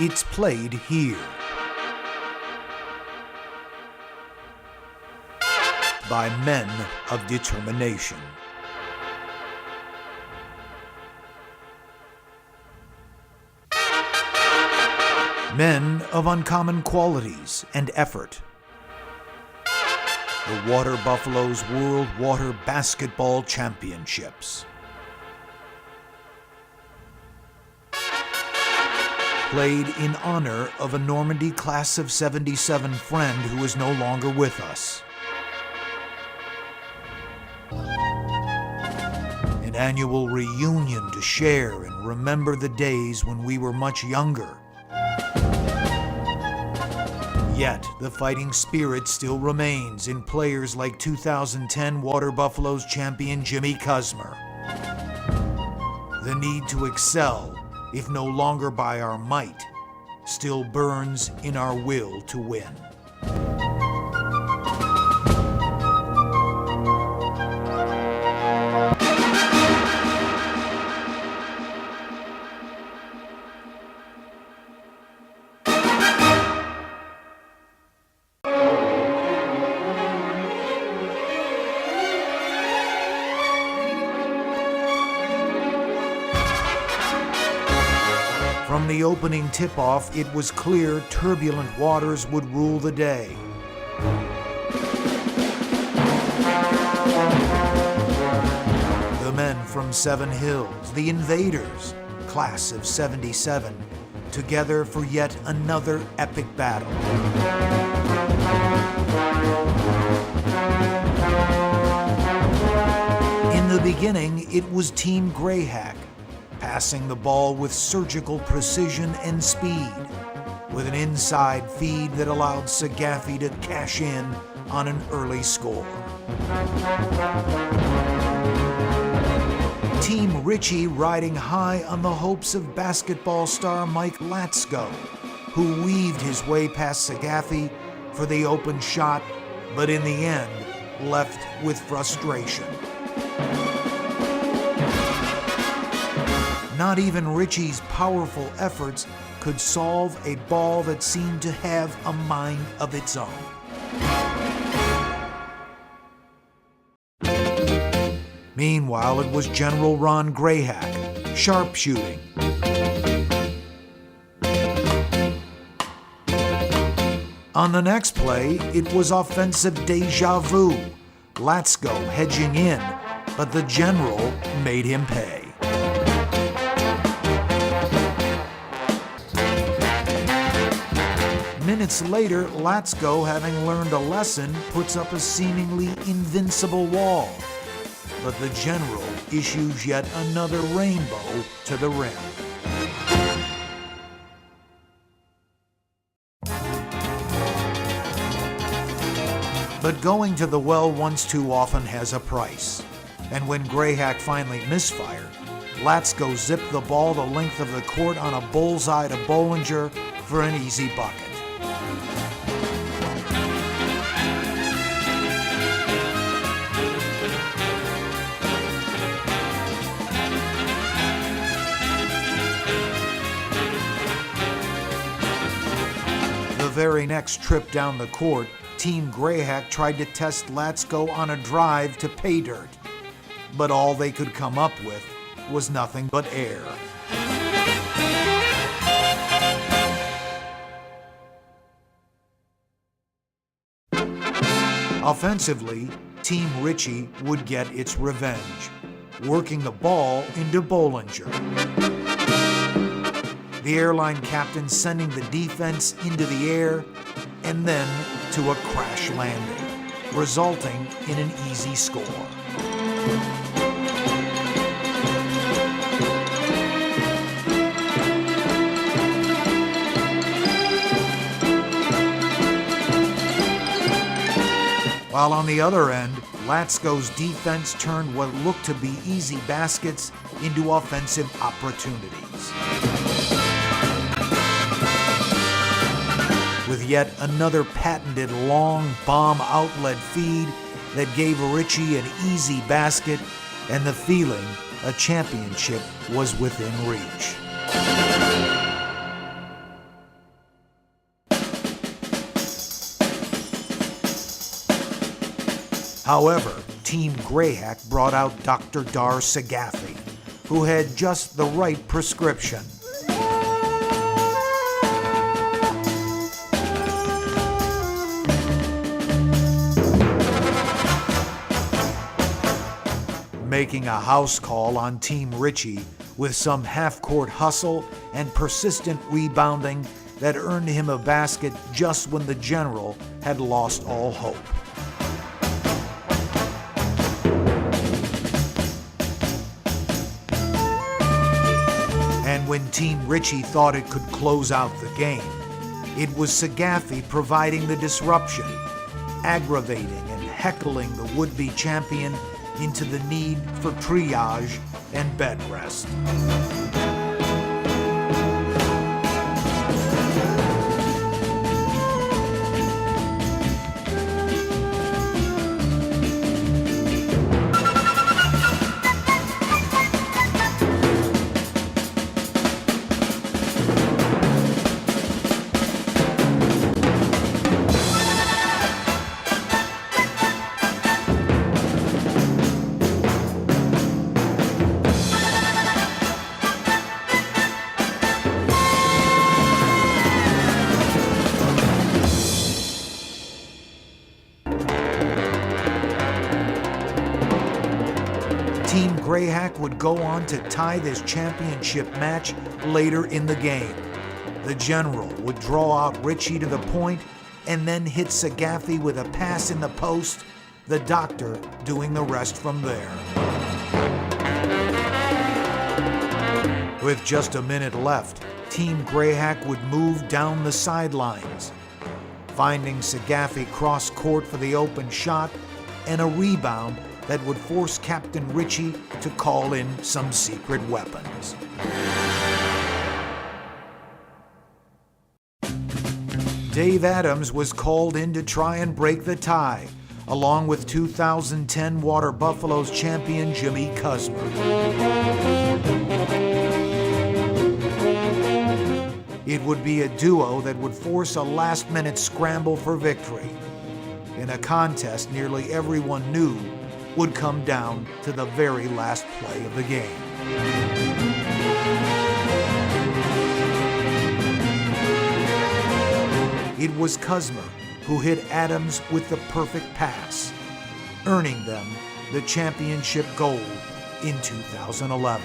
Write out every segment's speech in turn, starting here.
It's played here. By men of determination. Men of uncommon qualities and effort. The Water Buffaloes World Water Basketball Championships. Played in honor of a Normandy Class of '77 friend who is no longer with us. An annual reunion to share and remember the days when we were much younger. Yet, the fighting spirit still remains in players like 2010 Water Buffaloes champion Jimmy Cusmer. The need to excel, if no longer by our might, still burns in our will to win. From the opening tip-off, it was clear turbulent waters would rule the day. The men from Seven Hills, the Invaders, class of '77, together for yet another epic battle. In the beginning, it was Team Greyhack, passing the ball with surgical precision and speed, with an inside feed that allowed Sagaffy to cash in on an early score. Team Richie riding high on the hopes of basketball star Mike Cuy, who weaved his way past Sagaffy for the open shot, but in the end left with frustration. Not even Richie's powerful efforts could solve a ball that seemed to have a mind of its own. Meanwhile, it was General Ron Greyhack, sharpshooting. On the next play, it was offensive deja vu. Latsko hedging in, but the General made him pay. Minutes later, Latsko, having learned a lesson, puts up a seemingly invincible wall. But the General issues yet another rainbow to the rim. But going to the well once too often has a price. And when Greyhack finally misfired, Latsko zipped the ball the length of the court on a bullseye to Bollinger for an easy bucket. The very next trip down the court, Team Greyhack tried to test Latsko on a drive to pay dirt, but all they could come up with was nothing but air. Offensively, Team Richie would get its revenge, working the ball into Bollinger. The airline captain sending the defense into the air and then to a crash landing, resulting in an easy score. While on the other end, Latsko's defense turned what looked to be easy baskets into offensive opportunities. With yet another patented long bomb outlet feed that gave Richie an easy basket and the feeling a championship was within reach. However, Team Greyhack brought out Dr. Dar Sagafi, who had just the right prescription. Making a house call on Team Ritchie with some half-court hustle and persistent rebounding that earned him a basket just when the general had lost all hope. And when Team Ritchie thought it could close out the game, it was Sagafi providing the disruption, aggravating and heckling the would-be champion into the need for triage and bed rest. Team Greyhack would go on to tie this championship match later in the game. The general would draw out Ritchie to the point and then hit Sagafi with a pass in the post, the doctor doing the rest from there. With just a minute left, Team Greyhack would move down the sidelines, finding Sagafi cross court for the open shot and a rebound that would force Captain Ritchie to call in some secret weapons. Dave Adams was called in to try and break the tie, along with 2010 Water Buffaloes champion Jimmy Cusmer. It would be a duo that would force a last-minute scramble for victory in a contest nearly everyone knew would come down to the very last play of the game. It was Cusmer who hit Adams with the perfect pass, earning them the championship gold in 2011.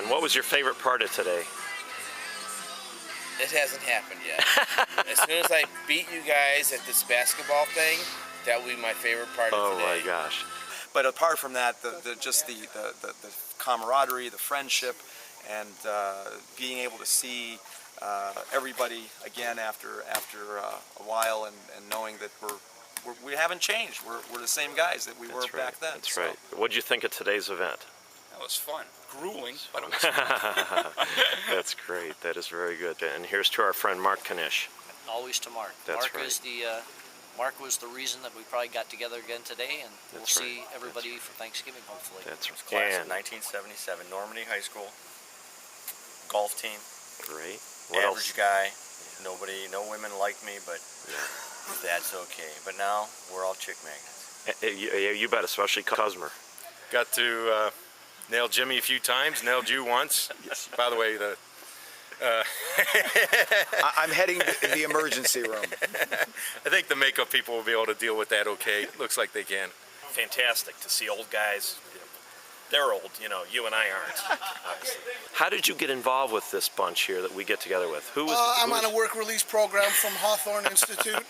What was your favorite part of today? It hasn't happened yet. As soon as I beat you guys at this basketball thing, that will be my favorite part of today. Oh my gosh. But apart from that, the camaraderie, the friendship, and being able to see everybody again after a while, and knowing that we haven't changed. We're the same guys that we were back then. That's right. What did you think of today's event? That was fun. Grueling, but it was fun. That's great. That is very good. And here's to our friend Mark Kanish. Always to Mark. That's Mark right. is the Mark was the reason that we probably got together again today, and we'll That's see right. everybody for Thanksgiving, hopefully. That's Class right. of 1977, Normandy High School, golf team, Great. What average else? guy. No women like me, but that's okay. But now we're all chick magnets. You bet, especially Cosmer. Got to nail Jimmy a few times, nailed you once. By the way, I'm heading to the emergency room. I think the makeup people will be able to deal with that okay. Looks like they can. Fantastic to see old guys. They're old, you and I aren't. Obviously. How did you get involved with this bunch here that we get together with? I'm on a work release program from Hawthorne Institute.